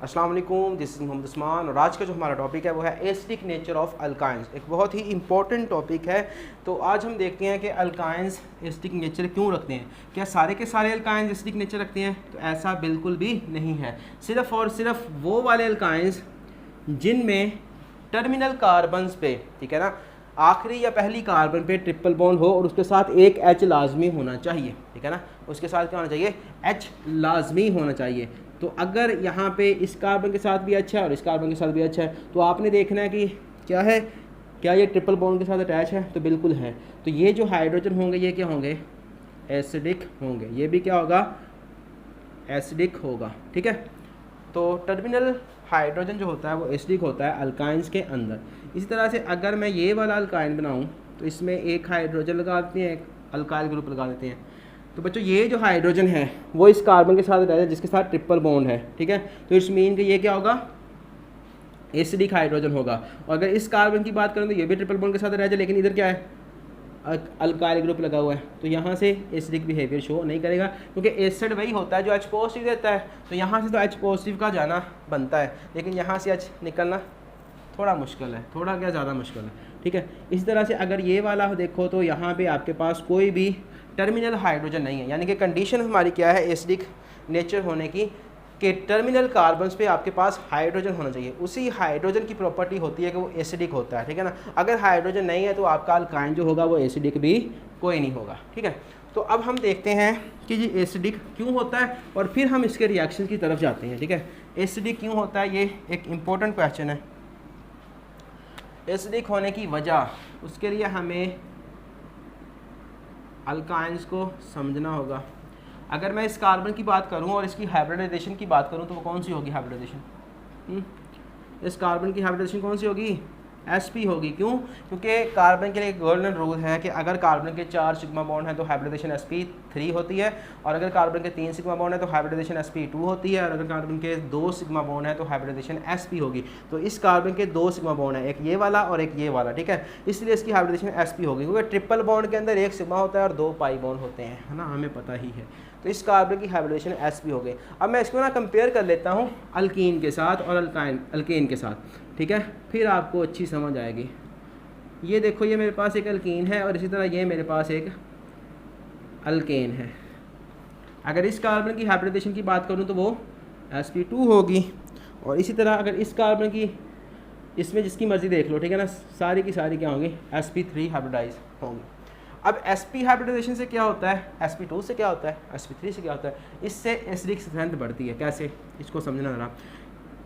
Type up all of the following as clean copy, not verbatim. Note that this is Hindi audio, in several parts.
अस्सलाम वालेकुम, दिस इज़ मोहम्मद उस्मान और आज का जो हमारा टॉपिक है वो है एसिडिक नेचर ऑफ अल्काइंस। एक बहुत ही इंपॉर्टेंट टॉपिक है। तो आज हम देखते हैं कि अल्काइंस एसिडिक नेचर क्यों रखते हैं। क्या सारे के सारे अल्काइंस एसिडिक नेचर रखते हैं? तो ऐसा बिल्कुल भी नहीं है। सिर्फ़ और सिर्फ वो वाले अल्काइंस जिनमें टर्मिनल कार्बन्स पे, ठीक है ना, आखिरी या पहली कार्बन पे ट्रिपल बॉन्ड हो और उसके साथ एक एच लाजमी होना चाहिए, ठीक है ना, उसके साथ क्या होना चाहिए? एच लाजमी होना चाहिए। तो अगर यहाँ पे इस कार्बन के साथ भी अच्छा है और इस कार्बन के साथ भी अच्छा है तो आपने देखना है कि क्या है, क्या ये ट्रिपल बॉन्ड के साथ अटैच है? तो बिल्कुल है। तो ये जो हाइड्रोजन होंगे ये क्या होंगे? एसिडिक होंगे। ये भी क्या होगा? एसिडिक होगा, ठीक है। तो टर्मिनल हाइड्रोजन जो होता है वो एसिडिक होता है अल्काइंस के अंदर। इसी तरह से अगर मैं ये वाला अल्काइन बनाऊँ तो इसमें एक हाइड्रोजन लगा देते हैं, एक अल्काइल ग्रुप लगा देते हैं। तो बच्चों ये जो हाइड्रोजन है वो इस कार्बन के साथ रहता है जिसके साथ ट्रिपल बॉन्ड है, ठीक है। तो इट्स मीन कि ये क्या होगा? एसिडिक हाइड्रोजन होगा। और अगर इस कार्बन की बात करें तो ये भी ट्रिपल बॉन्ड के साथ रह जाए, लेकिन इधर क्या है? अल्काइल ग्रुप लगा हुआ है, तो यहाँ से एसिडिक बिहेवियर शो नहीं करेगा क्योंकि एसिड वही होता है जो एच पॉजिटिव देता है। तो यहाँ से तो एच पॉजिटिव का जाना बनता है, लेकिन यहाँ से एच निकलना थोड़ा मुश्किल है, थोड़ा क्या ज़्यादा मुश्किल है, ठीक है। इस तरह से अगर ये वाला देखो तो यहाँ पे आपके पास कोई भी टर्मिनल हाइड्रोजन नहीं है, यानी कि कंडीशन हमारी क्या है एसिडिक नेचर होने की कि टर्मिनल कार्बन्स पे आपके पास हाइड्रोजन होना चाहिए। उसी हाइड्रोजन की प्रॉपर्टी होती है कि वो एसिडिक होता है, ठीक है ना। अगर हाइड्रोजन नहीं है तो आपका अल्काइन जो होगा वो एसिडिक भी कोई नहीं होगा, ठीक है। तो अब हम देखते हैं कि ये एसिडिक क्यों होता है और फिर हम इसके रिएक्शन की तरफ जाते हैं, ठीक है। एसिडिक क्यों होता है, ये एक इम्पोर्टेंट क्वेश्चन है। एसिडिक होने की वजह, उसके लिए हमें अल्काइंस को समझना होगा। अगर मैं इस कार्बन की बात करूं और इसकी हाइब्रिडाइजेशन की बात करूं तो वो कौन सी होगी हाइब्रिडाइजेशन? इस कार्बन की हाइब्रिडाइजेशन कौन सी होगी? sp होगी। क्यों? क्योंकि कार्बन के लिए एक गोल्डन रूल है कि अगर कार्बन के 4 सिग्मा बॉन्ड है तो हाइब्रिडाइजेशन sp3 होती है, और अगर कार्बन के 3 सिग्मा बॉन्ड है तो हाइब्रिडाइजेशन sp2 होती है, और अगर कार्बन के 2 सिग्मा बॉन्ड है तो हाइब्रिडाइजेशन sp होगी। तो इस कार्बन के 2 सिग्मा बॉन्ड है, एक ये वाला और एक ये वाला, ठीक है, इसलिए इसकी हाइब्रिडाइजेशन sp होगी। क्योंकि ट्रिपल बॉन्ड के अंदर 1 सिग्मा होता है और 2 पाई बॉन्ड होते हैं, है ना, हमें पता ही है। तो इस कार्बन की हाइब्रिडाइजेशन sp हो गई। अब मैं इसको ना कंपेयर कर लेता हूँ अल्कीन के साथ और अल्केन के साथ, ठीक है, फिर आपको अच्छी समझ आएगी। ये देखो, ये मेरे पास एक अल्कीन है और इसी तरह ये मेरे पास एक अल्केन है। अगर इस कार्बन की हाइब्रिडाइजेशन की बात करूँ तो वो sp2 होगी, और इसी तरह अगर इस कार्बन की, इसमें जिसकी मर्ज़ी देख लो, ठीक है ना, सारी की सारी क्या होंगी? sp3 हाइब्रिडाइज होंगी। अब sp हाइब्रिडाइजेशन से क्या होता है? sp2 से क्या होता है? sp3 से क्या होता है? इससे एसिडिक स्ट्रेंथ बढ़ती है। कैसे? इसको समझना ज़रा।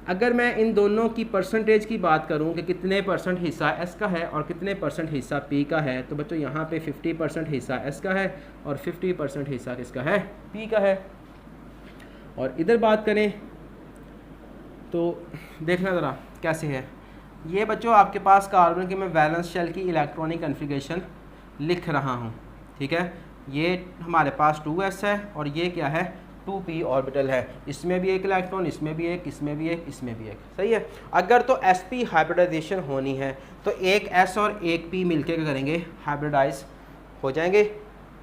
अगर मैं इन दोनों की परसेंटेज की बात करूं कि कितने परसेंट हिस्सा S का है और कितने परसेंट हिस्सा P का है, तो बच्चों यहाँ पे 50% हिस्सा S का है और 50% हिस्सा किसका है? P का है। और इधर बात करें तो देखना ज़रा कैसे है। ये बच्चों आपके पास कार्बन के मैं वैलेंस शेल की इलेक्ट्रॉनिक कन्फिगरेशन लिख रहा हूँ, ठीक है। ये हमारे पास 2s है और ये क्या है? 2p ऑर्बिटल है। इसमें भी एक इलेक्ट्रॉन, इसमें भी एक, इसमें भी एक, इसमें भी एक, सही है। अगर तो sp हाइब्रिडाइजेशन होनी है तो एक s और एक p मिलके क्या करेंगे? हाइब्रिडाइज हो जाएंगे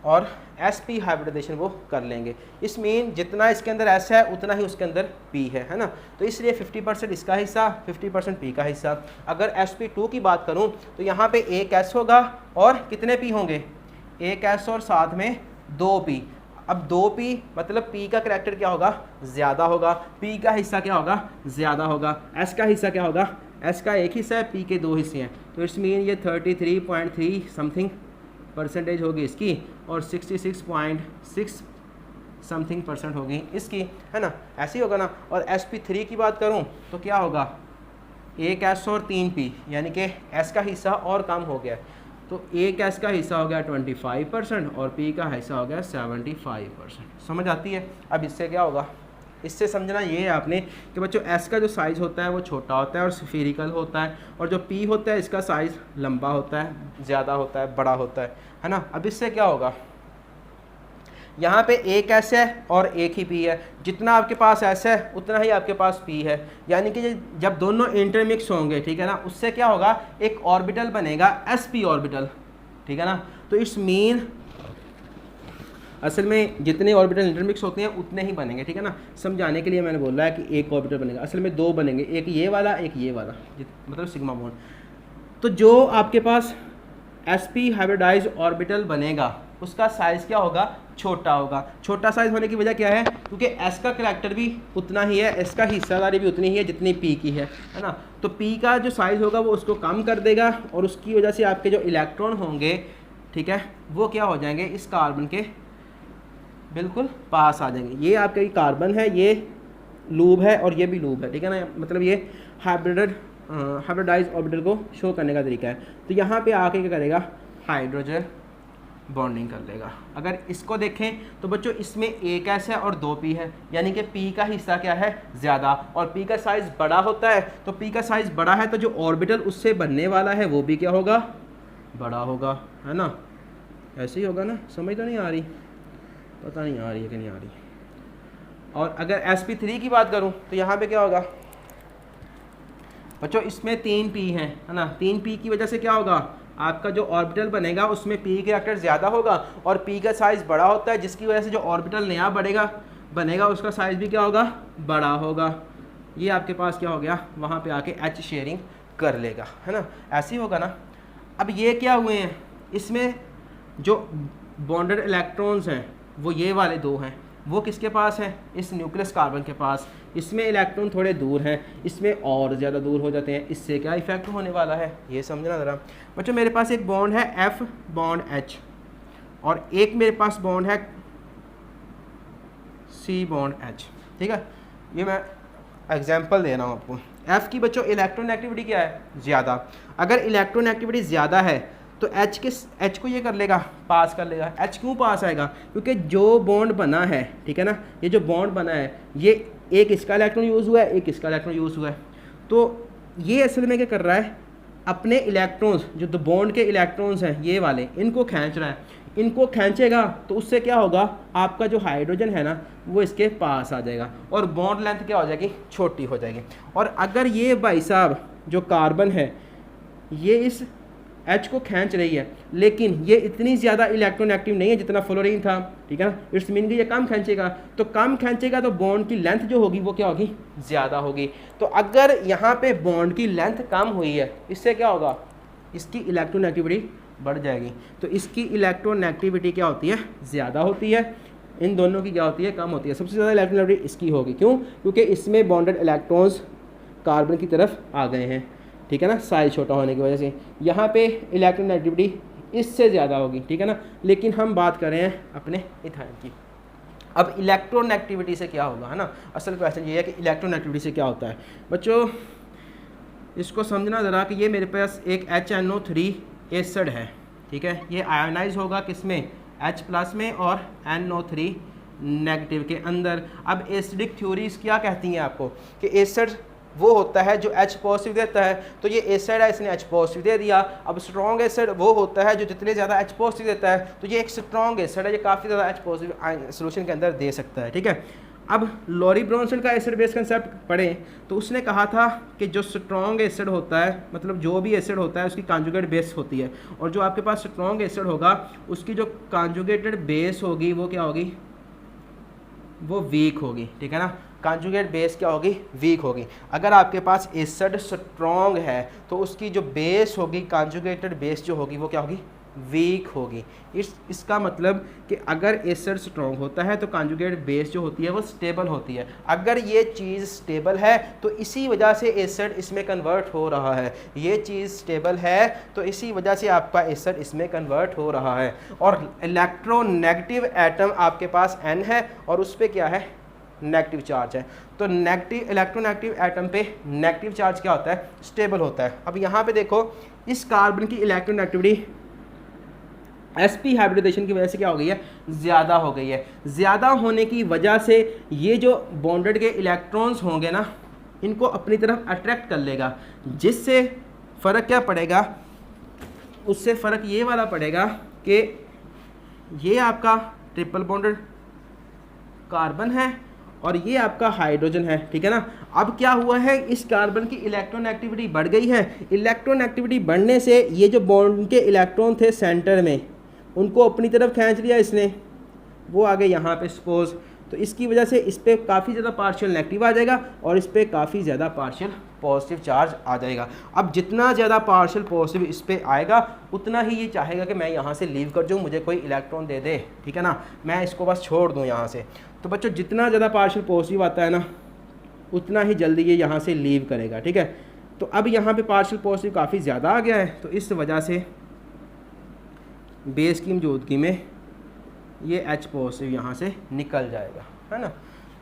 और sp हाइब्रिडाइजेशन वो कर लेंगे। इस मीन जितना इसके अंदर s है उतना ही उसके अंदर p है ना। तो इसलिए 50% इसका हिस्सा, 50% p का हिस्सा। अगर sp2 की बात करूं तो यहाँ पे एक s होगा और कितने p होंगे? एक s और साथ में 2p। अब 2p मतलब p का करैक्टर क्या होगा? ज़्यादा होगा। p का हिस्सा क्या होगा? ज़्यादा होगा। s का हिस्सा क्या होगा? s का एक हिस्सा है, p के 2 हिस्से हैं। तो इट्स मीन ये 33.3 समथिंग परसेंटेज होगी इसकी और 66.6 समथिंग परसेंट होगी इसकी, है ना, ऐसे ही होगा ना। और sp3 की बात करूं तो क्या होगा? एक s और 3p, यानी कि s का हिस्सा और कम हो गया। तो एक s का हिस्सा हो गया 25% और p का हिस्सा हो गया 75%। समझ आती है? अब इससे क्या होगा? इससे समझना ये है आपने कि बच्चों s का जो साइज़ होता है वो छोटा होता है और स्फीरिकल होता है, और जो p होता है इसका साइज़ लंबा होता है, ज़्यादा होता है, बड़ा होता है ना। अब इससे क्या होगा? यहाँ पे एक s है और एक ही p है। जितना आपके पास s है उतना ही आपके पास p है, यानी कि जब दोनों इंटरमिक्स होंगे, ठीक है ना, उससे क्या होगा? एक ऑर्बिटल बनेगा sp ऑर्बिटल, ठीक है ना। तो इट्स मीन असल में जितने ऑर्बिटल इंटरमिक्स होते हैं उतने ही बनेंगे, ठीक है ना। समझाने के लिए मैंने बोला है कि एक ऑर्बिटल बनेगा, असल में दो बनेंगे, एक ये वाला एक ये वाला, मतलब सिग्मा बॉन्ड। तो जो आपके पास sp हाइब्रिडाइज ऑर्बिटल बनेगा उसका साइज़ क्या होगा, छोटा होगा। छोटा साइज़ होने की वजह क्या है, क्योंकि s का करैक्टर भी उतना ही है, s का हिस्सेदारी भी उतनी ही है जितनी p की है ना। तो p का जो साइज़ होगा वो उसको कम कर देगा और उसकी वजह से आपके जो इलेक्ट्रॉन होंगे, ठीक है, वो क्या हो जाएंगे, इस कार्बन के बिल्कुल पास आ जाएंगे। ये आपका कार्बन है, ये लूब है और ये भी लूब है, ठीक है ना। मतलब ये हाइब्रिडाइज ऑर्बिटल को शो करने का तरीका है। तो यहाँ पे आके क्या करेगा, हाइड्रोजन बॉन्डिंग कर लेगा। अगर इसको देखें तो बच्चों इसमें एक S है और 2 P है, यानी कि P का हिस्सा क्या है, ज़्यादा, और P का साइज़ बड़ा होता है। तो P का साइज़ बड़ा है तो जो ऑर्बिटल उससे बनने वाला है वो भी क्या होगा, बड़ा होगा, है ना। ऐसे ही होगा ना, समझ तो नहीं आ रही, पता नहीं आ रही है कि नहीं आ रही। और अगर sp3 की बात करूं तो यहाँ पे क्या होगा बच्चों, इसमें 3 P हैं, है ना। 3 P की वजह से क्या होगा, आपका जो ऑर्बिटल बनेगा उसमें P के करैक्टर ज़्यादा होगा और P का साइज़ बड़ा होता है, जिसकी वजह से जो ऑर्बिटल नया बनेगा उसका साइज़ भी क्या होगा, बड़ा होगा। ये आपके पास क्या हो गया, वहाँ पे आके H शेयरिंग कर लेगा, है ना। ऐसे ही होगा ना। अब ये क्या हुए हैं, इसमें जो बॉन्डेड इलेक्ट्रॉन्स हैं वो ये वाले 2 हैं, वो किसके पास है, इस न्यूक्लियस कार्बन के पास। इसमें इलेक्ट्रॉन थोड़े दूर हैं, इसमें और ज़्यादा दूर हो जाते हैं। इससे क्या इफेक्ट होने वाला है ये समझना ज़रा बच्चों। मेरे पास एक बॉन्ड है F बॉन्ड H और एक मेरे पास बॉन्ड है C बॉन्ड H, ठीक है। ये मैं एग्जांपल दे रहा हूँ आपको। F की बच्चों इलेक्ट्रॉन एक्टिविटी क्या है, ज़्यादा। अगर इलेक्ट्रॉन एक्टिविटी ज़्यादा है तो H को ये कर लेगा, पास कर लेगा। H क्यों पास आएगा, क्योंकि जो बॉन्ड बना है, ठीक है ना, ये जो बॉन्ड बना है ये एक इसका इलेक्ट्रॉन यूज़ हुआ है, एक इसका इलेक्ट्रॉन यूज़ हुआ है। तो ये असल में क्या कर रहा है, अपने इलेक्ट्रॉन्स, जो द बॉन्ड के इलेक्ट्रॉन्स हैं ये वाले, इनको खींच रहा है। इनको खींचेगा तो उससे क्या होगा, आपका जो हाइड्रोजन है ना वो इसके पास आ जाएगा और बॉन्ड लेंथ क्या हो जाएगी, छोटी हो जाएगी। और अगर ये भाई साहब जो कार्बन है ये इस H को खींच रही है, लेकिन ये इतनी ज़्यादा इलेक्ट्रॉन एक्टिव नहीं है जितना फ्लोरीन था, ठीक है ना। इट्स मीन कि ये कम खींचेगा, तो कम खींचेगा तो बॉन्ड की लेंथ जो होगी वो क्या होगी, ज़्यादा होगी। तो अगर यहाँ पे बॉन्ड की लेंथ कम हुई है, इससे क्या होगा, इसकी इलेक्ट्रॉन एक्टिविटी बढ़ जाएगी। तो इसकी इलेक्ट्रॉन एक्टिविटी क्या होती है, ज़्यादा होती है। इन दोनों की क्या होती है, कम होती है। सबसे ज़्यादा इलेक्ट्रॉन एक्टिविटी इसकी होगी, क्यों, क्योंकि इसमें बॉन्डेड इलेक्ट्रॉन्स कार्बन की तरफ आ गए हैं, ठीक है ना, साइज छोटा होने की वजह से। यहाँ पे इलेक्ट्रॉन एक्टिविटी इससे ज़्यादा होगी, ठीक है ना। लेकिन हम बात कर रहे हैं अपने इथाइन की। अब इलेक्ट्रॉन एक्टिविटी से क्या होगा, है ना। असल क्वेश्चन ये है कि इलेक्ट्रॉन एक्टिविटी से क्या होता है बच्चों। इसको समझना ज़रा कि ये मेरे पास एक HNO3 एसिड है, ठीक है। ये आयोनाइज होगा किस में, H+ में और NO3 नेगेटिव के अंदर। अब एसिडिक थ्योरीज क्या कहती हैं आपको, कि एसिड वो होता है जो H पॉजिटिव देता है। तो ये एसिड है, इसने H पॉजिटिव दे दिया। अब स्ट्रॉन्ग एसिड वो होता है जो जितने ज़्यादा H पॉजिटिव देता है। तो ये एक स्ट्रॉन्ग एसिड है, ये काफ़ी ज़्यादा H पॉजिटिव सोल्यूशन के अंदर दे सकता है, ठीक है। अब लॉरी ब्रॉन्सन का एसिड बेस कंसेप्ट पढ़ें तो उसने कहा था कि जो स्ट्रॉन्ग एसिड होता है, मतलब जो भी एसिड होता है उसकी कॉन्जुगेट बेस होती है, और जो आपके पास स्ट्रॉन्ग एसिड होगा उसकी जो कॉन्जुगेटेड बेस होगी वो क्या होगी, वो वीक होगी, ठीक है ना। कॉन्जुगेट बेस क्या होगी, वीक होगी। अगर आपके पास एसिड स्ट्रॉन्ग है तो उसकी जो बेस होगी, कॉन्जुगेटेड बेस जो होगी वो क्या होगी, वीक होगी। इसका मतलब कि अगर एसिड स्ट्रॉन्ग होता है तो कॉन्जुगेट बेस जो होती है वो स्टेबल होती है। अगर ये चीज़ स्टेबल है तो इसी वजह से एसिड इसमें कन्वर्ट हो रहा है। ये चीज़ स्टेबल है तो इसी वजह से आपका एसिड इसमें कन्वर्ट हो रहा है। और इलेक्ट्रोनेगेटिव एटम आपके पास N है और उस पर क्या है, नेगेटिव चार्ज है। तो नेगेटिव इलेक्ट्रोनेगेटिव एटम पे नेगेटिव चार्ज क्या होता है, स्टेबल होता है। अब यहाँ पे देखो इस कार्बन की इलेक्ट्रोनेगेटिविटी sp हाइब्रिडाइजेशन की वजह से क्या हो गई है, ज़्यादा हो गई है। ज़्यादा होने की वजह से ये जो बॉन्डेड के इलेक्ट्रॉन्स होंगे ना इनको अपनी तरफ अट्रैक्ट कर लेगा, जिससे फ़र्क क्या पड़ेगा, उससे फ़र्क ये वाला पड़ेगा कि ये आपका ट्रिपल बॉन्डेड कार्बन है और ये आपका हाइड्रोजन है, ठीक है ना। अब क्या हुआ है, इस कार्बन की इलेक्ट्रॉन एक्टिविटी बढ़ गई है। इलेक्ट्रॉन एक्टिविटी बढ़ने से ये जो बॉन्ड के इलेक्ट्रॉन थे सेंटर में, उनको अपनी तरफ खींच लिया इसने, वो आगे यहाँ पे सपोज, तो इसकी वजह से इस पर काफ़ी ज़्यादा पार्शियल नेगेटिव आ जाएगा और इस पर काफ़ी ज़्यादा पार्शियल पॉजिटिव चार्ज आ जाएगा। अब जितना ज़्यादा पार्शियल पॉजिटिव इस पर आएगा उतना ही ये चाहेगा कि मैं यहाँ से लीव कर जाऊँ, मुझे कोई इलेक्ट्रॉन दे दे, ठीक है ना, मैं इसको बस छोड़ दूँ यहाँ से। तो बच्चों जितना ज़्यादा पार्शियल पॉजिटिव आता है ना उतना ही जल्दी ये यहाँ से लीव करेगा, ठीक है। तो अब यहाँ पे पार्शियल पॉजिटिव काफ़ी ज़्यादा आ गया है, तो इस वजह से बेस की मौजूदगी में ये H पॉजिटिव यहाँ से निकल जाएगा, है ना।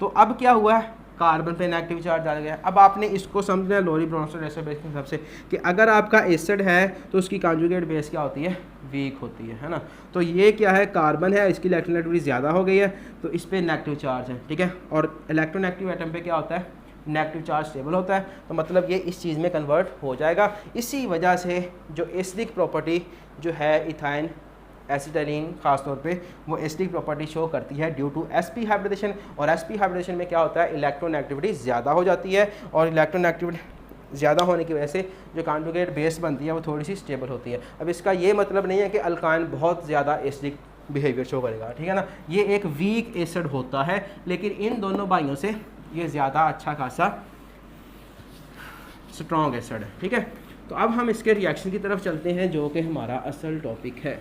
तो अब क्या हुआ है, कार्बन पे नेगेटिव चार्ज आ गया। अब आपने इसको समझना है लोरी ब्रोंस्टेड एसिड बेस के हिसाब से कि अगर आपका एसिड है तो उसकी कॉन्जुगेट बेस क्या होती है, वीक होती है ना। तो ये क्या है, कार्बन है, इसकी इलेक्ट्रोनेगेटिविटी ज़्यादा हो गई है तो इस पर नेगेटिव चार्ज है, ठीक है। और इलेक्ट्रोनेगेटिव एटम पे क्या होता है, नेगेटिव चार्ज स्टेबल होता है, तो मतलब ये इस चीज़ में कन्वर्ट हो जाएगा। इसी वजह से जो एसिडिक प्रॉपर्टी जो है इथाइन एसिटाइलिन खास तौर पे वो एसिडिक प्रॉपर्टी शो करती है ड्यू टू sp हाइब्रिडेशन। और sp हाइब्रिडेशन में क्या होता है, इलेक्ट्रोनेगेटिविटी ज़्यादा हो जाती है और इलेक्ट्रोनेगेटिविटी ज़्यादा होने की वजह से जो कॉन्जुगेट बेस बनती है वो थोड़ी सी स्टेबल होती है। अब इसका ये मतलब नहीं है कि अल्काइन बहुत ज़्यादा एसिडिक बिहेवियर शो करेगा, ठीक है ना, ये एक वीक एसिड होता है, लेकिन इन दोनों भाइयों से ये ज़्यादा अच्छा खासा स्ट्रॉन्ग एसिड है, ठीक है। तो अब हम इसके रिएक्शन की तरफ चलते हैं जो कि हमारा असल टॉपिक है।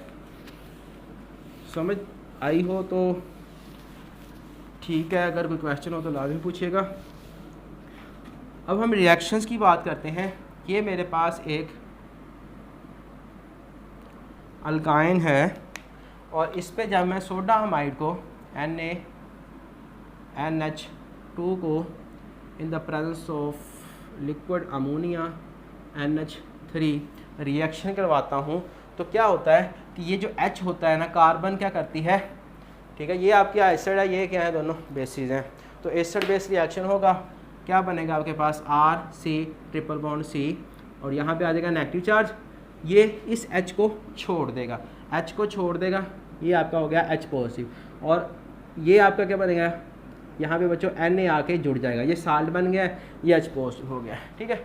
समझ आई हो तो ठीक है, अगर कोई क्वेश्चन हो तो लाजमी पूछिएगा। अब हम रिएक्शंस की बात करते हैं। ये मेरे पास एक अल्काइन है और इस पे जब मैं सोडा हमाइड को NaNH2 को इन the presence of liquid ammonia NH3 reaction करवाता हूँ तो क्या होता है कि ये जो H होता है ना, कार्बन क्या करती है, ठीक है, ये आपकी एसिड है, ये क्या है, दोनों बेसिस हैं। तो एसिड बेस रिएक्शन होगा, क्या बनेगा आपके पास RC ट्रिपल बॉन्ड C और यहाँ पे आ जाएगा नेगेटिव चार्ज, ये इस H को छोड़ देगा, H को छोड़ देगा, ये आपका हो गया H पॉजिटिव। और ये आपका क्या बनेगा, यहाँ पे बच्चों Na आके जुड़ जाएगा, ये साल्ट बन गया है, ये H पॉजिटिव हो गया, ठीक है।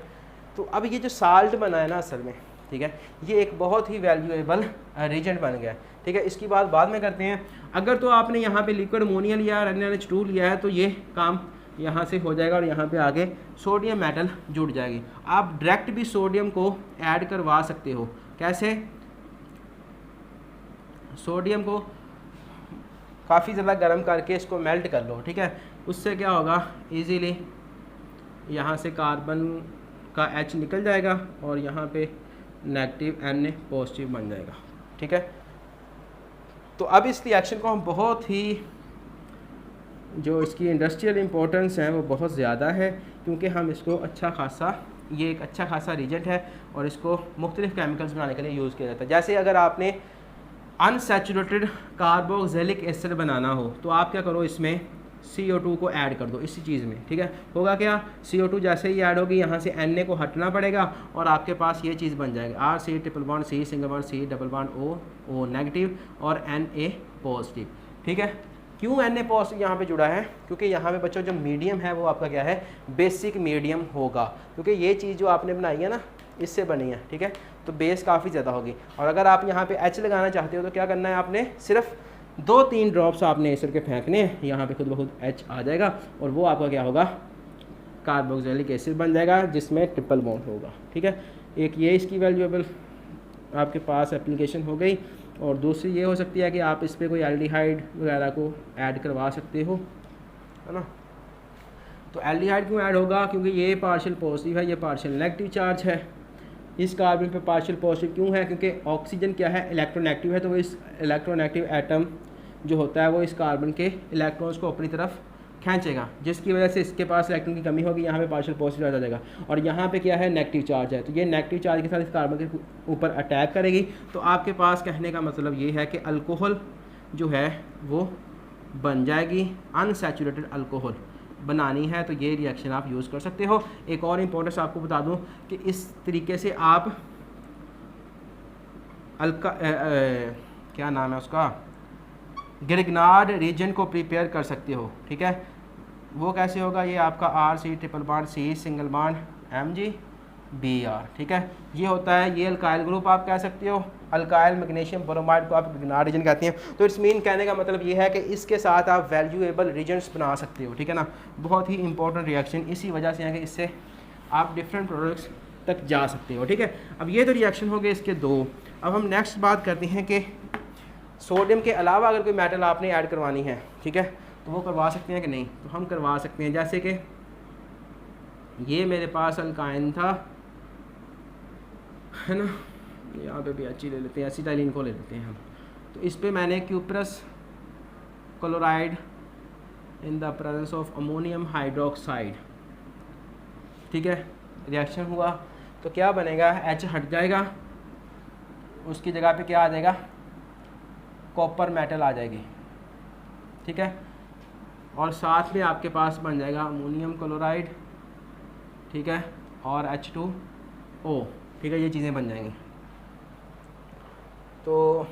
तो अब ये जो साल्ट बना है ना असल में, ठीक है, ये एक बहुत ही वैल्यूएबल रिएजेंट बन गया है, ठीक है। इसकी बात बाद में करते हैं। अगर तो आपने यहाँ पे लिक्विड अमोनिया लिया है, NaNH2 लिया है, तो ये काम यहाँ से हो जाएगा और यहाँ पे आगे सोडियम मेटल जुड़ जाएगी। आप डायरेक्ट भी सोडियम को ऐड करवा सकते हो, कैसे, सोडियम को काफ़ी ज़्यादा गर्म करके इसको मेल्ट कर लो, ठीक है, उससे क्या होगा, ईजीली यहाँ से कार्बन का H निकल जाएगा और यहाँ पे नेगेटिव Na पॉजिटिव बन जाएगा, ठीक है। तो अब इस रिएक्शन को हम बहुत ही, जो इसकी इंडस्ट्रियल इम्पोर्टेंस है वो बहुत ज़्यादा है, क्योंकि हम इसको अच्छा खासा, ये एक अच्छा खासा रिएजेंट है और इसको मुख्तलिफ केमिकल्स बनाने के लिए यूज़ किया जाता है। जैसे अगर आपने अनसैचुरेटेड कार्बोक्सिलिक एसिड बनाना हो तो आप क्या करो, इसमें CO2 को ऐड कर दो इसी चीज़ में, ठीक है। होगा क्या, CO2 जैसे ही ऐड होगी यहाँ से Na को हटना पड़ेगा और आपके पास ये चीज़ बन जाएगी RC triple bond C single bond C double bond O negative और Na पॉजिटिव, ठीक है। क्यों Na पॉजिटिव यहाँ पे जुड़ा है, क्योंकि यहाँ पे बच्चों जो मीडियम है वो आपका क्या है, बेसिक मीडियम होगा, क्योंकि ये चीज़ जो आपने बनाई है ना इससे बनी है, ठीक है। तो बेस काफ़ी ज़्यादा होगी और अगर आप यहाँ पे H लगाना चाहते हो तो क्या करना है, आपने सिर्फ 2-3 ड्रॉप्स आपने एसिड के फेंकने हैं, यहाँ पे खुद ब खुद H आ जाएगा और वो आपका क्या होगा, कार्बोक्सिलिक एसिड बन जाएगा जिसमें ट्रिपल बॉन्ड होगा, ठीक है। एक ये इसकी वैल्यूएबल आपके पास एप्लीकेशन हो गई और दूसरी ये हो सकती है कि आप इस पर कोई एल्डिहाइड वगैरह को ऐड करवा सकते हो, है ना। तो एल्डिहाइड क्यों ऐड होगा, क्योंकि ये पार्शियल पॉजिटिव है, ये पार्शियल नेगेटिव चार्ज है। इस कार्बन पे पार्शियल पॉजिटिव क्यों है, क्योंकि ऑक्सीजन क्या है, इलेक्ट्रोनेगेटिव है, तो वो इस इलेक्ट्रोनेगेटिव एटम जो होता है वो इस कार्बन के इलेक्ट्रॉन्स को अपनी तरफ खींचेगा, जिसकी वजह से इसके पास इलेक्ट्रॉन की कमी होगी, यहाँ पे पार्शियल पॉजिटिव आ जाएगा और यहाँ पे क्या है, नेगेटिव चार्ज है, तो ये नेगेटिव चार्ज के साथ इस कार्बन के ऊपर अटैक करेगी। तो आपके पास कहने का मतलब ये है कि अल्कोहल जो है वो बन जाएगी, अनसैचुरेटेड अल्कोहल बनानी है तो ये रिएक्शन आप यूज़ कर सकते हो। एक और इम्पोर्टेंस आपको बता दूं कि इस तरीके से आप क्या नाम है उसका, ग्रिग्नार्ड रीजन को प्रिपेयर कर सकते हो, ठीक है। वो कैसे होगा, ये आपका RC triple bond C single bond Mg Br, ठीक है। ये होता है, ये अल्काइल ग्रुप आप कह सकते हो, अल्काइल मैग्नीशियम ब्रोमाइड को आप गिरनार रीजन कहते हैं। तो इट्स मीन कहने का मतलब ये है कि इसके साथ आप वैल्यूएबल रीजन्स बना सकते हो, ठीक है ना। बहुत ही इंपॉर्टेंट रिएक्शन इसी वजह से है कि इससे आप डिफरेंट प्रोडक्ट्स तक जा सकते हो, ठीक है। अब ये तो रिएक्शन हो गए इसके दो। अब हम नेक्स्ट बात करते हैं कि सोडियम के अलावा अगर कोई मेटल आपने ऐड करवानी है, ठीक है, तो वो करवा सकते हैं कि नहीं? तो हम करवा सकते हैं। जैसे कि ये मेरे पास अल्काइन था, है ना, यहाँ पे भी अच्छी ले लेते हैं, एसिटाइलिन को ले लेते हैं हम। तो इस पे मैंने cuprous chloride in the presence of ammonium hydroxide, ठीक है, रिएक्शन हुआ तो क्या बनेगा? H हट जाएगा, उसकी जगह पे क्या आ जाएगा? कॉपर मेटल आ जाएगी, ठीक है। और साथ में आपके पास बन जाएगा अमोनियम क्लोराइड, ठीक है, और H2O, ठीक है, ये चीज़ें बन जाएंगी। तो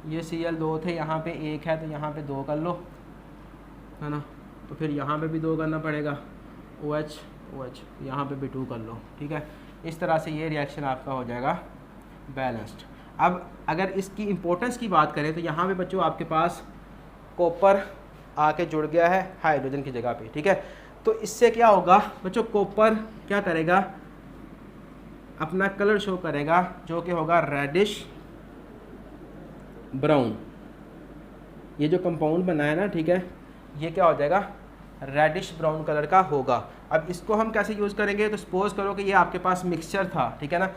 ये Cl2 थे, यहाँ पे एक है तो यहाँ पे 2 कर लो, है ना। तो फिर यहाँ पे भी 2 करना पड़ेगा, OH OH, यहाँ पे भी 2 कर लो, ठीक है। इस तरह से ये रिएक्शन आपका हो जाएगा बैलेंस्ड। अब अगर इसकी इम्पोर्टेंस की बात करें तो यहाँ पे बच्चों आपके पास कॉपर आके जुड़ गया है हाइड्रोजन की जगह पे, ठीक है। तो इससे क्या होगा बच्चों? कॉपर क्या करेगा? अपना कलर शो करेगा, जो कि होगा रेडिश ब्राउन। ये जो कंपाउंड बना है ना, ठीक है, ये क्या हो जाएगा? रेडिश ब्राउन कलर का होगा। अब इसको हम कैसे यूज़ करेंगे? तो सपोज़ करो कि ये आपके पास मिक्सचर था, ठीक है ना।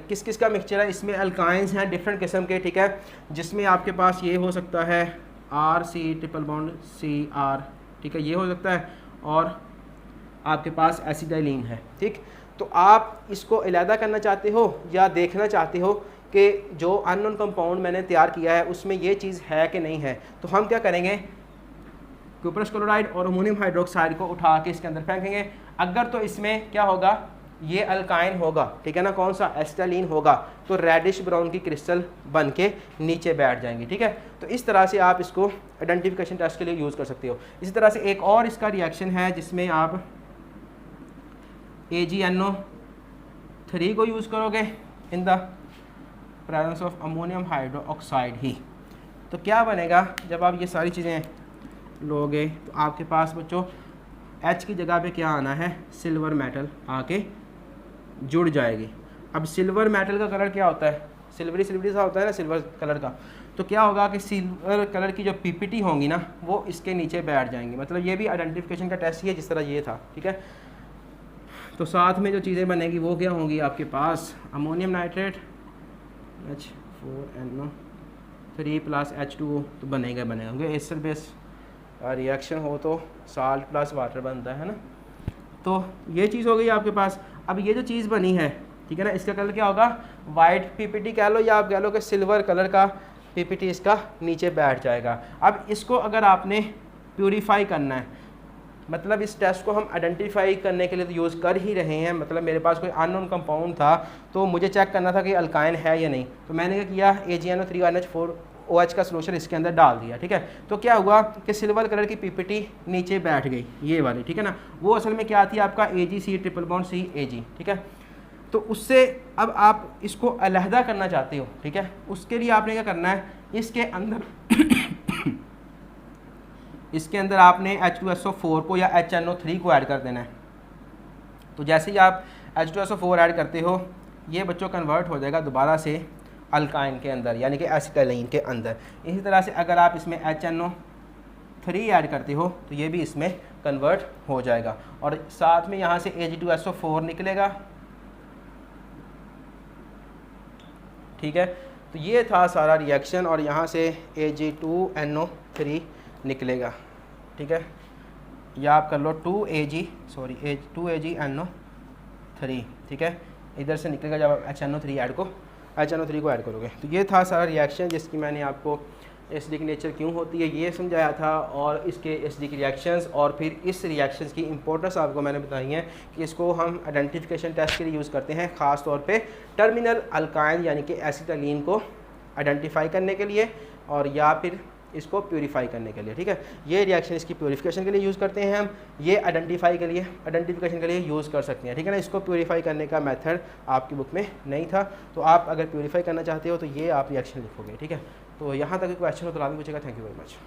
किस किस का मिक्सचर है? इसमें अल्काइंस हैं डिफरेंट किस्म के, ठीक है, जिसमें आपके पास ये हो सकता है RC ट्रिपल बॉन्ड CR, ठीक है, ये हो सकता है, और आपके पास एसिटाइलिन है, ठीक। तो आप इसको अलहदा करना चाहते हो या देखना चाहते हो कि जो अननोन कंपाउंड मैंने तैयार किया है उसमें ये चीज़ है कि नहीं है, तो हम क्या करेंगे? क्यूप्रस क्लोराइड और अमोनियम हाइड्रोक्साइड को उठा के इसके अंदर फेंकेंगे। अगर तो इसमें क्या होगा? ये अल्काइन होगा, ठीक है ना, कौन सा? एसिटाइलिन होगा, तो रेडिश ब्राउन की क्रिस्टल बन के नीचे बैठ जाएंगी, ठीक है। तो इस तरह से आप इसको आइडेंटिफिकेशन टेस्ट के लिए यूज़ कर सकते हो। इसी तरह से एक और इसका रिएक्शन है जिसमें आप AgNO3 को यूज़ करोगे in the presence of ammonium hydroxide ही। तो क्या बनेगा जब आप ये सारी चीज़ें लोगे? तो आपके पास बच्चों H की जगह पे क्या आना है? सिल्वर मेटल आके जुड़ जाएगी। अब सिल्वर मेटल का कलर क्या होता है? सिल्वरी सिल्वरी सा होता है ना सिल्वर कलर का। तो क्या होगा कि सिल्वर कलर की जो PPT होंगी ना, वो इसके नीचे बैठ जाएंगी। मतलब ये भी आइडेंटिफिकेशन का टेस्ट ही है जिस तरह ये था, ठीक है। तो साथ में जो चीज़ें बनेगी वो क्या होंगी आपके पास? Ammonium nitrate H4NO3 plus H2O, तो बनेगा क्योंकि एसिड बेस रिएक्शन हो तो साल्ट प्लस वाटर बनता है ना। तो ये चीज़ हो गई आपके पास। अब ये जो चीज़ बनी है, ठीक है ना, इसका कलर क्या होगा? वाइट PPT कह लो, या आप कह लो कि सिल्वर कलर का PPT इसका नीचे बैठ जाएगा। अब इसको अगर आपने प्यूरीफाई करना है, मतलब इस टेस्ट को हम आइडेंटिफाई करने के लिए तो यूज़ कर ही रहे हैं। मतलब मेरे पास कोई अननोन कंपाउंड था तो मुझे चेक करना था कि अल्काइन है या नहीं, तो मैंने क्या किया? AgNO3NH4OH का सोल्यूशन इसके अंदर डाल दिया, ठीक है। तो क्या हुआ कि सिल्वर कलर की PPT नीचे बैठ गई, ये वाली, ठीक है ना। वो असल में क्या थी? आपका AgC ट्रिपल बॉन्ड CAg, ठीक है। तो उससे अब आप इसको अलहदा करना चाहते हो, ठीक है। उसके लिए आपने क्या करना है? इसके अंदर आपने H2SO4 को या HNO3 को ऐड कर देना है। तो जैसे ही आप H2SO4 ऐड करते हो, ये बच्चों कन्वर्ट हो जाएगा दोबारा से अल्काइन के अंदर, यानी कि एसिटाइलिन के अंदर। इसी तरह से अगर आप इसमें HNO3 ऐड करते हो तो ये भी इसमें कन्वर्ट हो जाएगा, और साथ में यहाँ से Ag2SO4 निकलेगा, ठीक है। तो ये था सारा रिएक्शन, और यहाँ से Ag2NO3 निकलेगा, ठीक है। या आप कर लो 2AgNO3, ठीक है। इधर से निकलेगा जब आप HNO3 को ऐड करोगे। तो ये था सारा रिएक्शन जिसकी मैंने आपको एसिडिक नेचर क्यों होती है ये समझाया था, और इसके एसिडिक रिएक्शंस, और फिर इस रिएक्शंस की इंपॉर्टेंस आपको मैंने बताई है कि इसको हम आइडेंटिफिकेशन टेस्ट के लिए यूज़ करते हैं, ख़ास तौर पे टर्मिनल अल्काइन यानी कि एसिटाइलिन को आइडेंटिफाई करने के लिए, और या फिर इसको प्योरीफाई करने के लिए, ठीक है। ये रिएक्शन इसकी प्योरीफिकेशन के लिए यूज़ करते हैं हम, ये आइडेंटिफिकेशन के लिए यूज़ कर सकते हैं, ठीक है ना। इसको प्योरीफाई करने का मेथड आपकी बुक में नहीं था, तो आप अगर प्योरीफाई करना चाहते हो तो ये आप रिएक्शन लिखोगे, ठीक है। तो यहाँ तक क्वेश्चन हो तो लाजमी पूछेगा। Thank you very much.